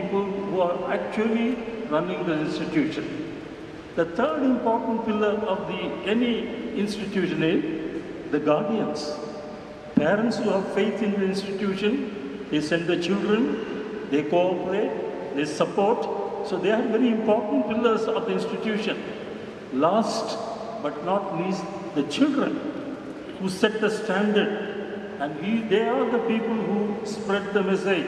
people who are actually running the institution. The third important pillar of any institution is the guardians. Parents who have faith in the institution, they send the children, they cooperate, they support. So they are very important pillars of the institution. Last but not least, the children who set the standard. And they are the people who spread the message.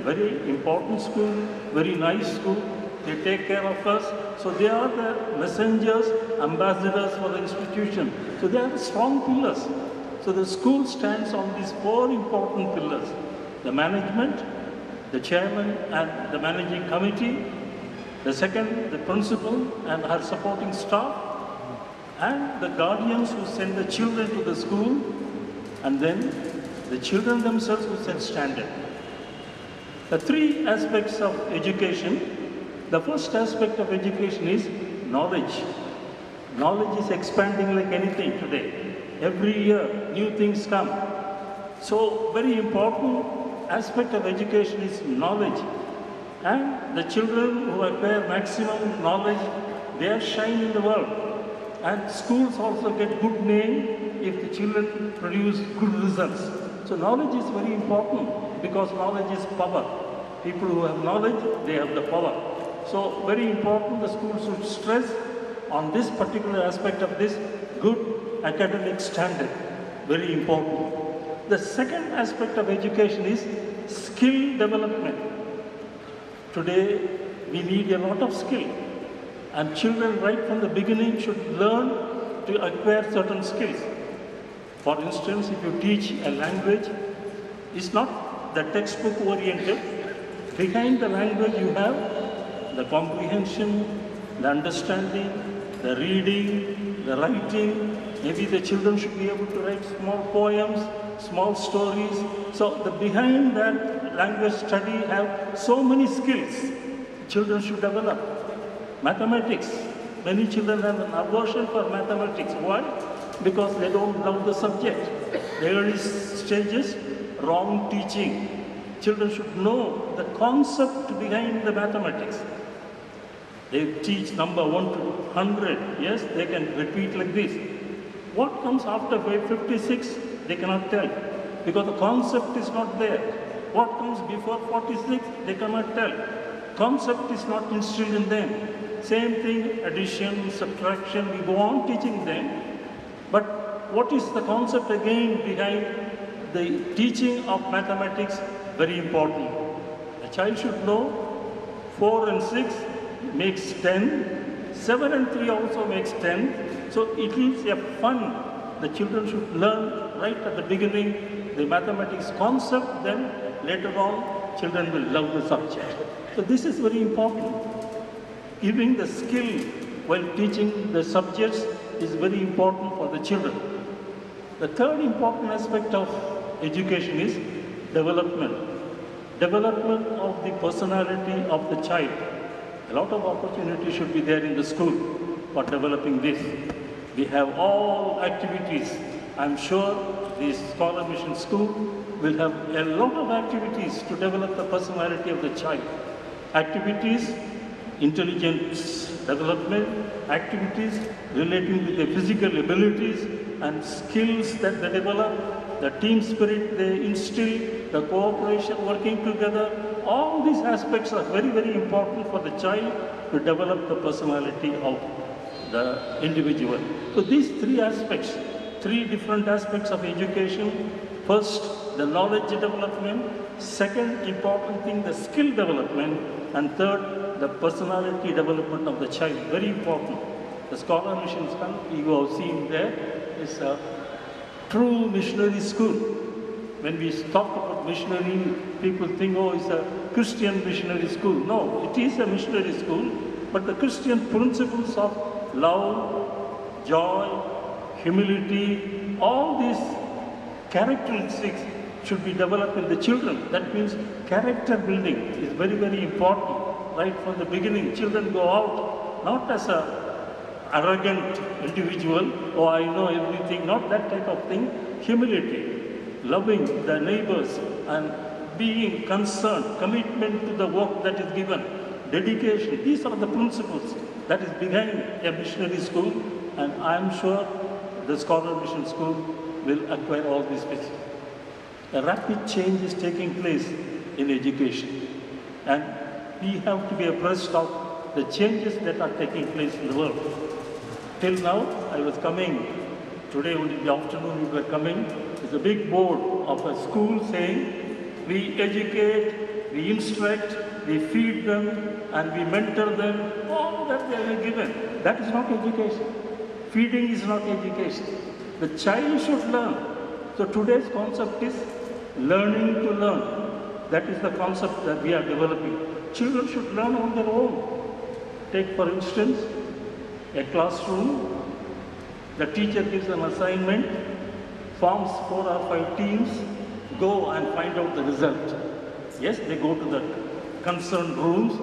Very important school, very nice school. They take care of us. So they are the messengers, ambassadors for the institution. So they are strong pillars. So the school stands on these four important pillars. The management, the chairman and the managing committee. The second, the principal and her supporting staff. And the guardians who send the children to the school. And then the children themselves who set standard. The three aspects of education. The first aspect of education is knowledge. Knowledge is expanding like anything today. Every year, new things come. So, very important aspect of education is knowledge. And the children who acquire maximum knowledge, they shine in the world. And schools also get good name if the children produce good results. So knowledge is very important because knowledge is power. People who have knowledge, they have the power. So very important, the schools should stress on this particular aspect of this good academic standard. Very important. The second aspect of education is skill development. Today, we need a lot of skill. And children right from the beginning should learn to acquire certain skills. For instance, if you teach a language, it's not the textbook oriented. Behind the language you have the comprehension, the understanding, the reading, the writing. Maybe the children should be able to write small poems, small stories. So behind that language study have so many skills children should develop. Mathematics. Many children have an aversion for mathematics. Why? Because they don't love the subject. The early stages, wrong teaching. Children should know the concept behind the mathematics. They teach number 1 to 100. Yes, they can repeat like this. What comes after 56, they cannot tell. Because the concept is not there. What comes before 46, they cannot tell. Concept is not instilled in them. Same thing, addition, subtraction, we go on teaching them. But what is the concept again behind the teaching of mathematics? Very important. A child should know 4 and 6 makes 10, 7 and 3 also makes 10. So it is a fun. The children should learn right at the beginning the mathematics concept, then later on children will love the subject. So this is very important. Giving the skill while teaching the subjects is very important for the children. The third important aspect of education is development. Development of the personality of the child. A lot of opportunity should be there in the school for developing this. We have all activities. I'm sure the Scholar Mission School will have a lot of activities to develop the personality of the child. Activities, intelligence development, activities relating to their physical abilities and skills that they develop, the team spirit they instill, the cooperation, working together. All these aspects are very, very important for the child to develop the personality of the individual. So these three aspects, three different aspects of education. First, the knowledge development. Second important thing, the skill development. And third, the personality development of the child. Very important. The Scholar Mission School, you have seen there, is a true missionary school. When we talk about missionary, people think, oh, it's a Christian missionary school. No, it is a missionary school, but the Christian principles of love, joy, humility, all these characteristics should be developed in the children. That means character building is very, very important. Right from the beginning, children go out not as a arrogant individual, oh, I know everything, not that type of thing. Humility, loving the neighbors and being concerned, commitment to the work that is given, dedication. These are the principles that is behind a missionary school, and I am sure the Scholar Mission School will acquire all these things. A rapid change is taking place in education, and we have to be abreast of the changes that are taking place in the world. Till now, I was coming, today only in the afternoon we were coming, there's a big board of a school saying, we educate, we instruct, we feed them, and we mentor them, all that they are given. That is not education. Feeding is not education. The child should learn. So today's concept is learning to learn. That is the concept that we are developing. Children should learn on their own. Take for instance, a classroom, the teacher gives an assignment, forms 4 or 5 teams, go and find out the result. Yes, they go to the concerned rooms,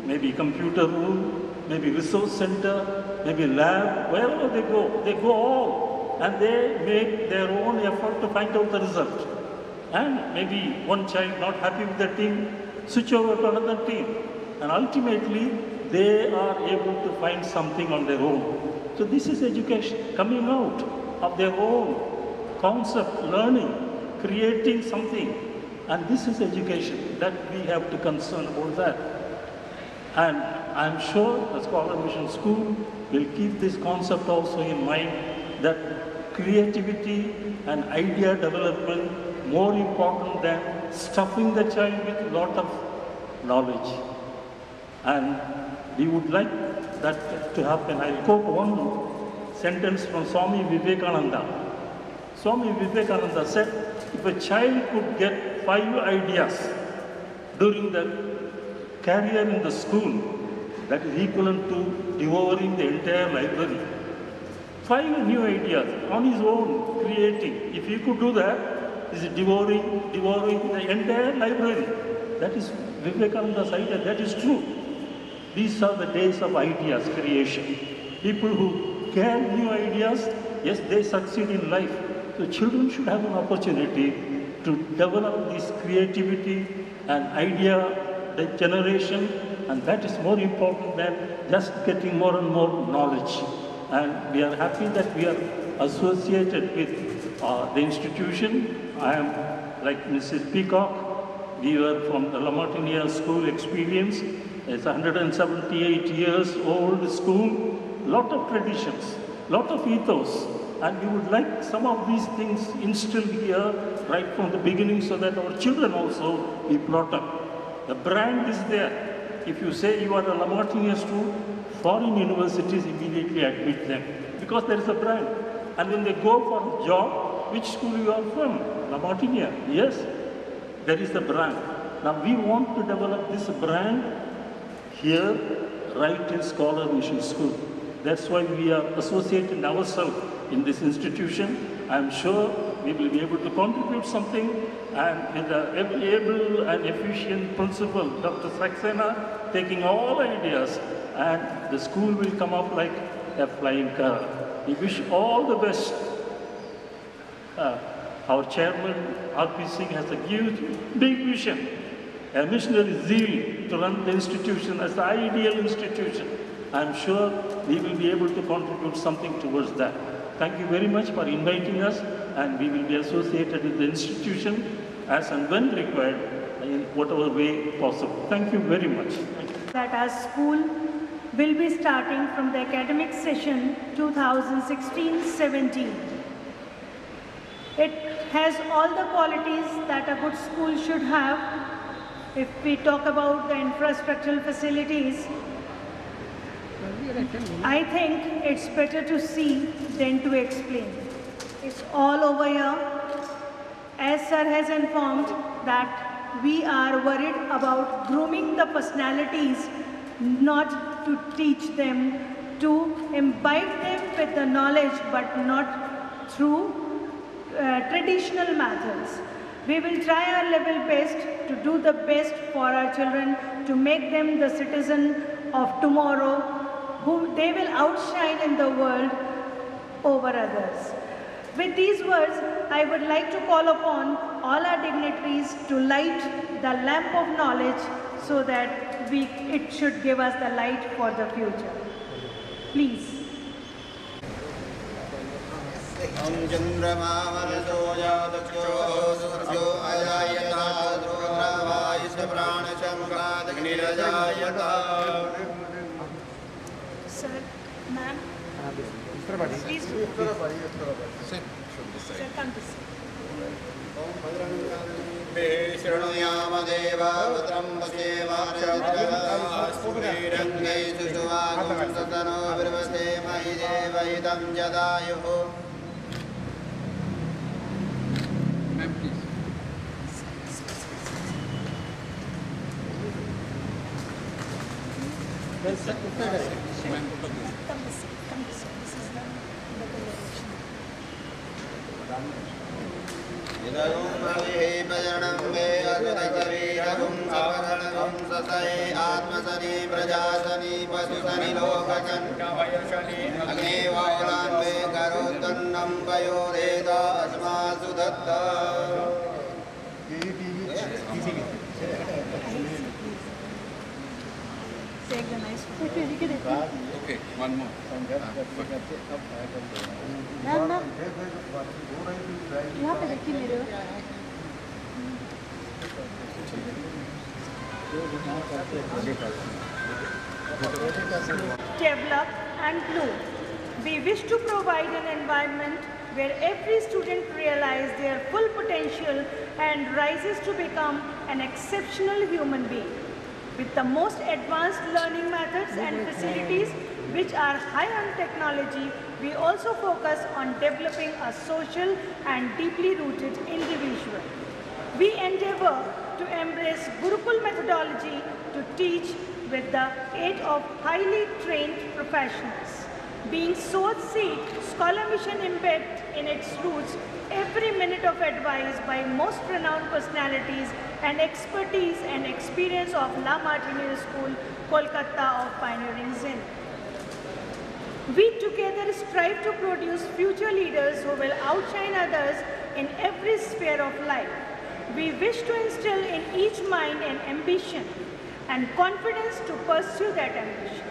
maybe computer room, maybe resource center, maybe lab, wherever they go all, and they make their own effort to find out the result. And maybe one child not happy with the team, switch over to another team, and ultimately they are able to find something on their own. So this is education, coming out of their own concept, learning, creating something. And this is education that we have to concern about that. And I'm sure the Scholar Mission School will keep this concept also in mind, that creativity and idea development more important than stuffing the child with a lot of knowledge. And we would like that to happen. I'll quote one sentence from Swami Vivekananda. Swami Vivekananda said, if a child could get 5 ideas during the career in the school, that is equivalent to devouring the entire library. 5 new ideas on his own, creating. If he could do that, is devouring the entire library. That is Vivekananda's idea. That is true. These are the days of ideas creation. People who can new ideas, yes, they succeed in life. So children should have an opportunity to develop this creativity and idea generation, and that is more important than just getting more and more knowledge. And we are happy that we are associated with the institution. I am like Mrs. Peacock. We were from the La Martiniere School experience. It's a 178 years old school, lot of traditions, lot of ethos, and we would like some of these things instilled here right from the beginning so that our children also be brought up. The brand is there. If you say you are a La Martiniere student, foreign universities immediately admit them because there is a brand. And when they go for a job, which school you are from? La Martiniere. Yes, there is the brand. Now we want to develop this brand here, right in Scholar Mission School. That's why we are associating ourselves in this institution. I'm sure we will be able to contribute something, and with the able and efficient principal, Dr. Saxena, taking all ideas, and the school will come up like a flying car. We wish all the best. Our chairman, R.P. Singh, has a huge, big vision. A missionary zeal to run the institution as the ideal institution. I'm sure we will be able to contribute something towards that. Thank you very much for inviting us, and we will be associated with the institution as and when required in whatever way possible. Thank you very much. That our school will be starting from the academic session 2016-17. It has all the qualities that a good school should have. If we talk about the infrastructural facilities, I think it's better to see than to explain. It's all over here. As sir has informed that we are worried about grooming the personalities, not to teach them, to imbibe them with the knowledge, but not through traditional methods. We will try our level best to do the best for our children, to make them the citizen of tomorrow, whom they will outshine in the world over others. With these words, I would like to call upon all our dignitaries to light the lamp of knowledge so that it should give us the light for the future. Please. Sir, ma'am, please. Sir, come to sit. Come to sit. This is the declaration. Take the nice one. Okay, one more. Ma'am यहाँ पे देखिए मेरे Develop and bloom. We wish to provide an environment where every student realizes their full potential and rises to become an exceptional human being. With the most advanced learning methods and facilities which are high on technology, we also focus on developing a social and deeply rooted individual. We endeavor to embrace Gurukul methodology to teach with the aid of highly trained professionals. Being Soch Seat, Scholar Mission embeds in its roots every minute of advice by most renowned personalities and expertise and experience of La Martiniere School, Kolkata of pioneering Zen. We together strive to produce future leaders who will outshine others in every sphere of life. We wish to instill in each mind an ambition and confidence to pursue that ambition.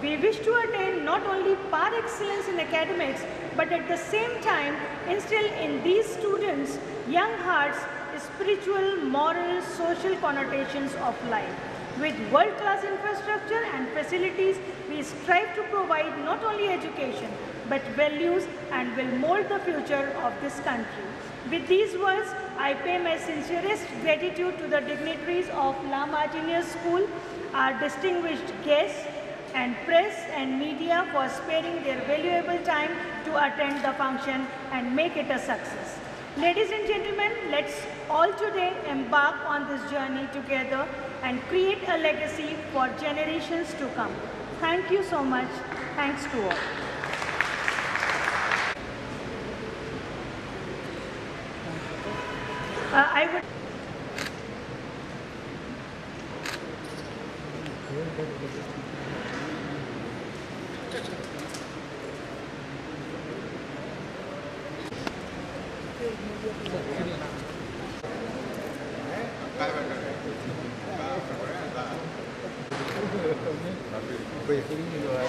We wish to attain not only par excellence in academics, but at the same time instill in these students, young hearts, spiritual, moral, social connotations of life. With world-class infrastructure and facilities, we strive to provide not only education, but values and will mold the future of this country. With these words, I pay my sincerest gratitude to the dignitaries of La Martiniere School, our distinguished guests, and press and media for sparing their valuable time to attend the function and make it a success. Ladies and gentlemen, let's all today embark on this journey together and create a legacy for generations to come. Thank you so much. Thanks to all. I would